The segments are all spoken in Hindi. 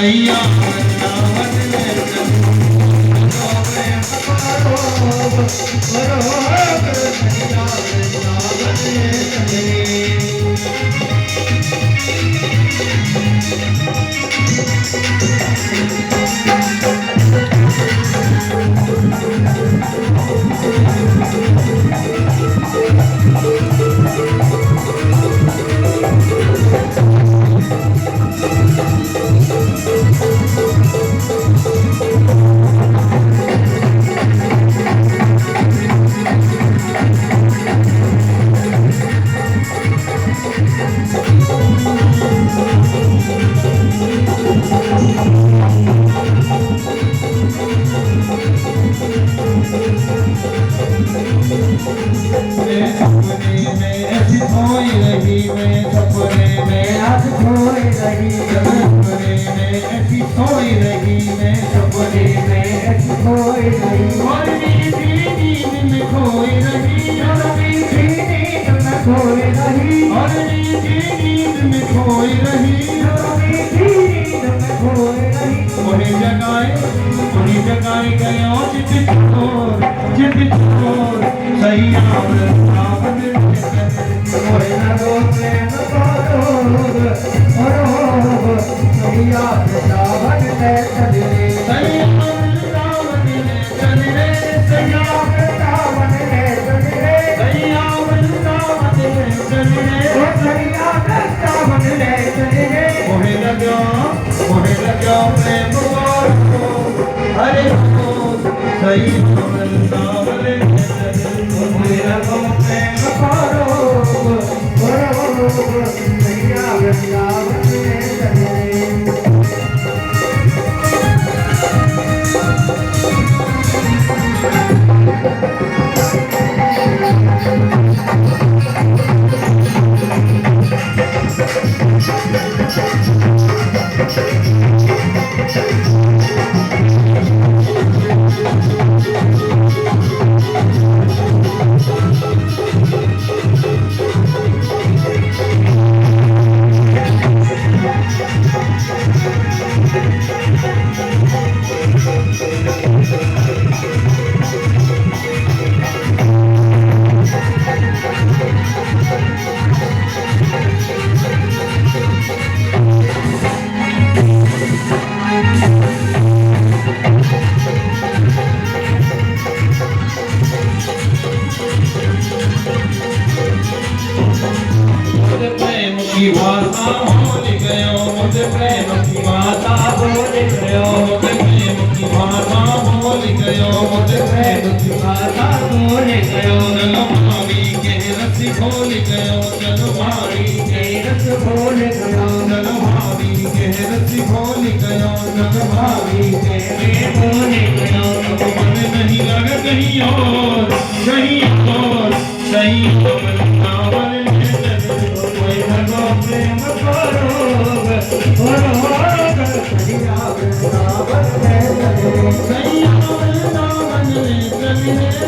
सैया वृंदावन में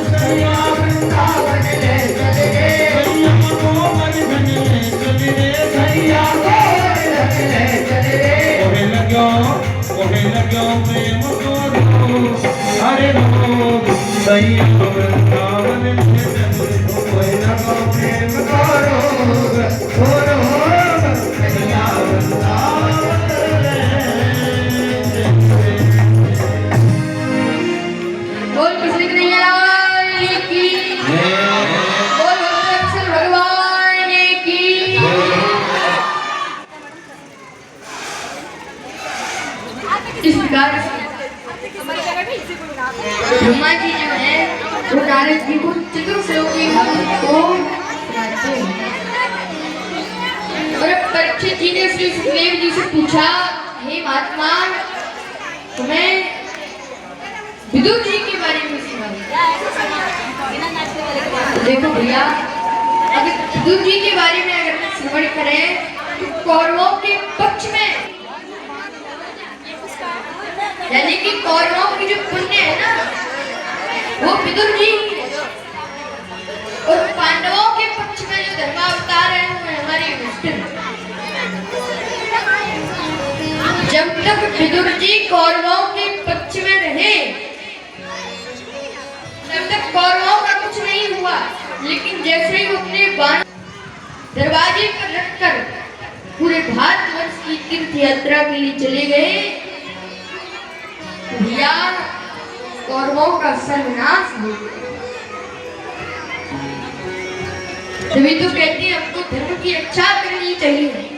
सैया वृंदावन ब्रह्मा जी जो है वो नारद जी को चतुर्श्लोकी को सुनाते हैं। और परीक्षित जी ने श्री सुखदेव जी से पूछा, हे महात्मा तुम्हें विदुर जी के बारे में सुना। देखो भैया, अगर विदुर जी के बारे में अगर श्रवण करें तो कौरवों के पक्ष में, यानी कि कौरवों की जो पुण्य है ना वो विदुर जी, और पांडवों के पक्ष में जो धर्मावतार है वो हमारे युधिष्ठिर। जब तक विदुर जी कौरवों के पक्ष में रहे तब तक कौरवों का कुछ नहीं हुआ, लेकिन जैसे ही वो अपने बाण दरवाजे पर रखकर पूरे भारतवर्ष की तीर्थ यात्रा के लिए चले गए, भैया कौरवों का सर्वनाश हो गया। तभी तो कहते हैं हमको धर्म की रक्षा करनी चाहिए।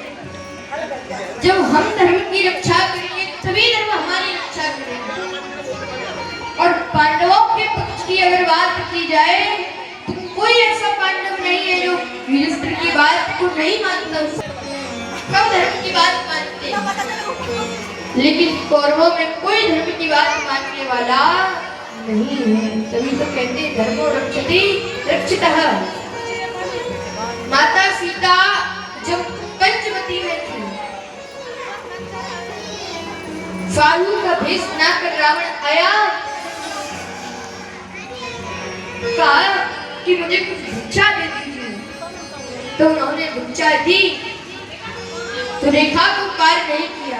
जब हम धर्म की रक्षा करेंगे तभी धर्म हमारी रक्षा करेगा। और पांडवों के पक्ष की अगर बात की जाए तो कोई ऐसा पांडव नहीं है जो युधिष्ठिर की बात को नहीं मानता, सब धर्म की बात मानते हैं, लेकिन कौरवों में कोई धर्म की बात मानने वाला नहीं है। तभी तो कहते हैं धर्मो रक्षति रक्षितः। माता सीता जब पंचवटी में थी, साधु का भेष बनाकर रावण आया, कहा कि मुझे कुछ भिक्षा दे दीजिए, तो उन्होंने भिक्षा दी तो रेखा को पार नहीं किया।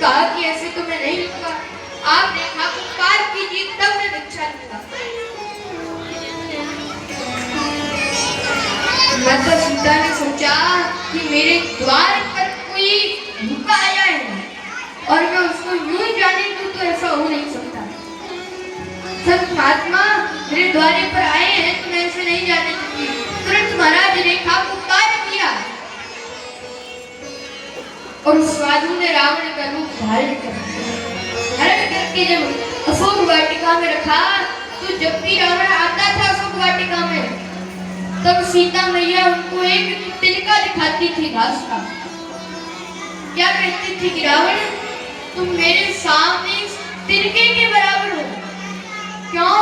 कहा कि ऐसे तो मैं नहीं लूंगा, आप रेखा को पार कीजिए तब मैं भिक्षा लूंगा। माता सीता ने सोचा कि मेरे द्वार पर कोई भूखा आया है और मैं उसको यूं ही जाने दूं तो ऐसा हो नहीं सकता। संत महात्मा मेरे द्वारे पर आए हैं तो मैं ऐसे नहीं जाने दूंगी। तुरंत महाराज रेखा को पार किया और साधु ने रावण का रूप धारण करके जब अशोक वाटिका में रखा, तो जब भी रावण आता था अशोक वाटिका में, तब सीता मैया उनको एक तिनका दिखाती थी घास का। क्या कहती थी कि रावण तुम मेरे सामने तिनके के बराबर हो। क्यों?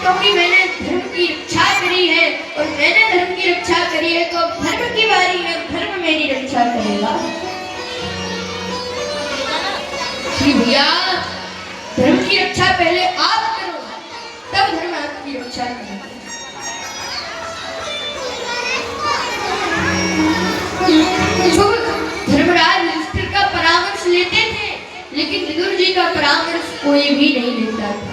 क्योंकि मैंने धर्म की रक्षा करी है, और मैंने धर्म की रक्षा करी है तो अब धर्म की बारी है, धर्म मेरी रक्षा करेगा। भैया धर्म की रक्षा पहले आप करो, तब धर्म आपकी रक्षा करेगा। धर्मराज युधिष्ठिर का परामर्श लेते थे, लेकिन विदुर जी का परामर्श कोई भी नहीं लेता था।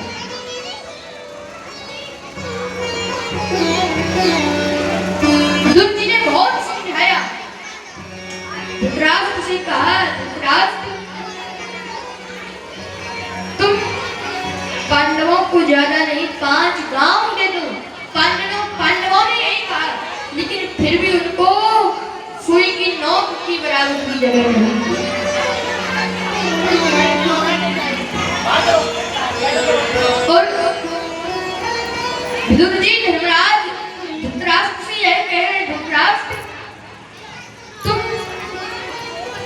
विदुर जी ने बहुत समझाया, धृतराष्ट्र से कहा, धृतराष्ट्र तुम पांडवों को ज्यादा नहीं 5 गांव दे दो। पांडवों ने यही कहा, लेकिन फिर भी उनको सुई की नोक की बराबर की जगह नहीं दी। और विदुर जी धर्मराज धृतराष्ट्र से यह कह रहे, धृतराष्ट्र तुम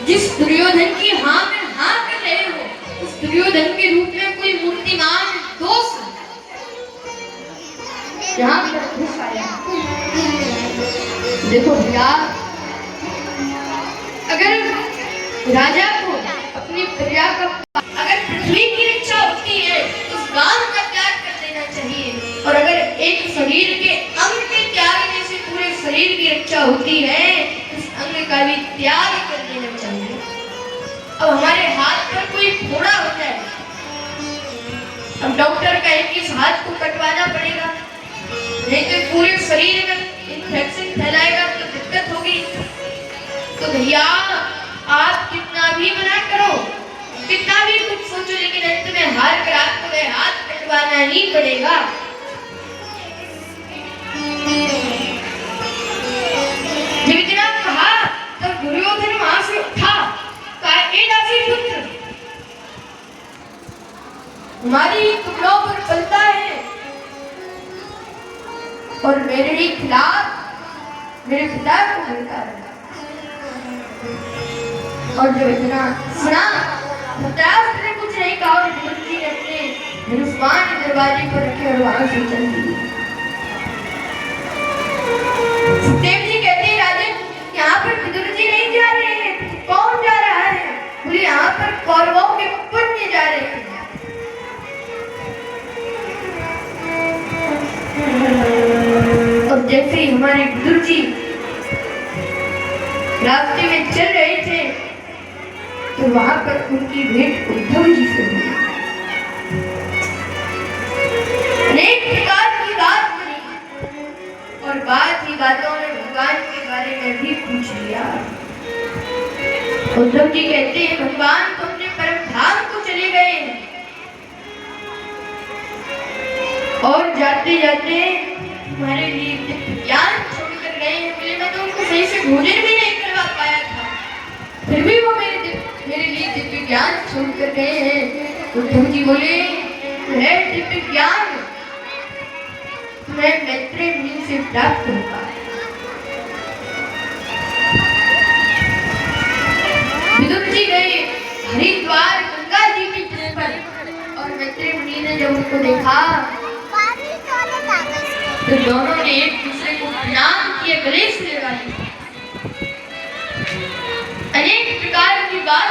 जिस दुर्योधन की हाँ में हाँ कर रहे हो, उस दुर्योधन के रूप में कोई मूर्तिमान दोष यहाँ घुस आया। देखो भैया, अगर राजा को अपनी प्रजा का, अगर पृथ्वी की रक्षा होती है तो उस गांव का त्याग कर देना चाहिए, और अगर एक शरीर के अंग के त्यागने से पूरे शरीर की रक्षा होती है तो उस अंग का भी त्याग कर देना चाहिए। अब हमारे हाथ पर कोई फोड़ा हो जाए, अब डॉक्टर कहे कि इस हाथ को कटवाना पड़ेगा, नहीं तो पूरे शरीर में इन्फेक्शन फैलाएगा तो दिक्कत होगी। तो भैया आप कितना भी मना करो, कितना भी कुछ सोचो, लेकिन अंत में हार कर आपको वह हाथ कटवाना ही पड़ेगा। जब इतना कहा तब दुर्योधन वहां से उठा, कहा ए दासी पुत्र, हमारी टुकड़ों पर पलता है और मेरे खिलाफ मेरे पिता को मिलता है। और जब इतना सुना, धृतराष्ट्र ने कुछ नहीं कहा और विदुर जी ने अपने धनुष्मान दरवाजे पर रखे और वहां से चल दिए। सुखदेव जी कहते हैं राजन, यहाँ पर विदुर जी नहीं जा रहे हैं, कौन जा रहा है? बोले यहाँ पर कौरवों के पुण्य जा रहे हैं। और जैसे ही हमारे विदुर जी रास्ते में चल रहे थे तो तो वहां पर उनकी भेंट उद्धव जी से हुई। अनेक प्रकार की बात बनी और बात ही बातों में भगवान के बारे में भी पूछ लिया। उद्धव जी कहते हैं भगवान तो अपने परम धाम को चले गए हैं और जाते जाते हमारे लिए दिव्य ज्ञान छोड़कर गए हैं। बोले मैं तो उनको सही से भोजन भी नहीं करवा पाया था, फिर भी वो मेरे लिए दिव्य ज्ञान छोड़कर गए हैं। उद्धव जी बोले है दिव्य ज्ञान तुम्हें मैत्रेय मुनि से प्राप्त होगा। विदुर जी गए हरिद्वार गंगा जी के तट पर और मैत्रेय मुनि ने जब उनको देखा तो दोनों ने एक दूसरे को प्रणाम किए, गले से लगा लिया। अनेक प्रकार की बात